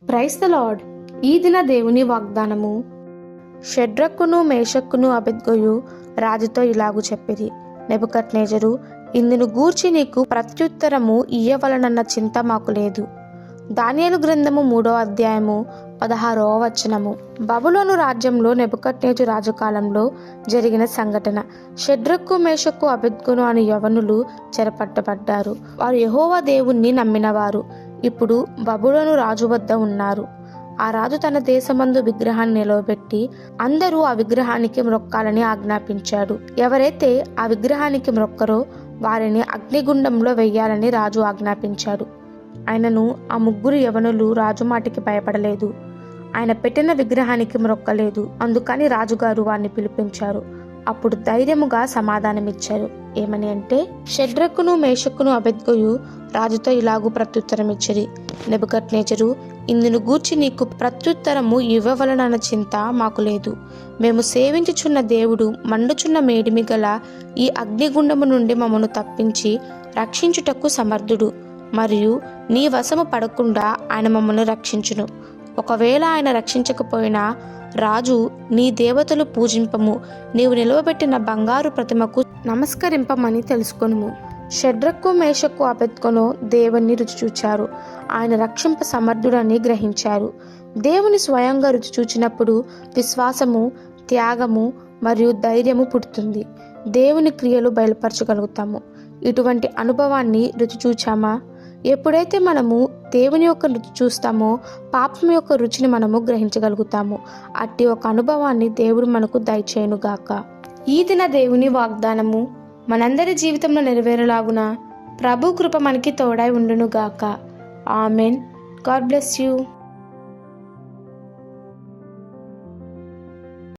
Praise the lord. ఈ దిన దేవుని వాగ్దానము. షడ్రక్కును మేషక్కును అబేద్గోయు రాజుతో ఇలాగు చెప్పిరి, నెబుకద్నెజరు, ఇందును గూర్చి నీకు ప్రత్యుత్తరము ఇయ్యవలనన్న చింత మాకు లేదు. దానియేలు గ్రంథము 3వ అధ్యాయము 16వ వచనము. బబులోను రాజ్యంలో నెబుకద్నెజరు రాజు కాలంలో జరిగిన సంఘటన. షడ్రకు మేషక్కు అబేద్గోను అనే యవనులు చెరపట్టబడ్డారు. వారు యెహోవా దేవుణ్ణి నమ్మినవారు. ఇప్పుడు బబులోను రాజు వద్ద ఉన్నారు. ఆ రాజు తన దేశమందు విగ్రహాన్ని నిలవబెట్టి అందరూ ఆ విగ్రహానికి మ్రొక్కాలని ఆజ్ఞాపించాడు. ఎవరైతే ఆ విగ్రహానికి మ్రొక్కరో వారిని అగ్నిగుండంలో వెయ్యాలని రాజు ఆజ్ఞాపించాడు. ఆయనను ఆ ముగ్గురు యవనులు రాజు మాటికి భయపడలేదు. ఆయన పెట్టిన విగ్రహానికి మ్రొక్కలేదు. అందుకని రాజుగారు వారిని పిలిపించారు. అప్పుడు ధైర్యముగా సమాధానమిచ్చారు. ఏమని అంటే, షడ్రక్కును మేషక్కును అబేద్గోయు రాజుతో ఇలాగూ ప్రత్యుత్తరం ఇచ్చిరి, నెబుకద్నెజరు, ఇందును గూర్చి నీకు ప్రత్యుత్తరము ఇవ్వవలనన్న చింత మాకు లేదు. మేము సేవించుచున్న దేవుడు మండుచున్న మేడిమి గల ఈ అగ్నిగుండము నుండి మమ్మను తప్పించి రక్షించుటకు సమర్థుడు, మరియు నీ వశము పడకుండా ఆయన మమ్మల్ని రక్షించును. ఒకవేళ ఆయన రక్షించకపోయినా రాజు, నీ దేవతలు పూజింపము, నీవు నిలవబెట్టిన బంగారు ప్రతిమకు నమస్కరింపమని తెలుసుకొనుము. షడ్రకు మేషక్కు అబేద్గోను దేవుణ్ణి రుచి చూచారు. ఆయన రక్షింప సమర్థుడని గ్రహించారు. దేవుని స్వయంగా రుచి చూచినప్పుడు విశ్వాసము, త్యాగము మరియు ధైర్యము పుడుతుంది. దేవుని క్రియలు బయలుపరచగలుగుతాము. ఇటువంటి అనుభవాన్ని రుచి చూచామా? ఎప్పుడైతే మనము దేవుని యొక్క రుచి చూస్తామో పాపం యొక్క రుచిని మనము గ్రహించగలుగుతాము. అట్టి ఒక అనుభవాన్ని దేవుడు మనకు దయచేయునుగాక. ఈ దిన దేవుని వాగ్దానము మనందరి జీవితంలో నెరవేరులాగున ప్రభు కృప మనకి తోడై ఉండునుగాక. ఆమెన్. God bless you.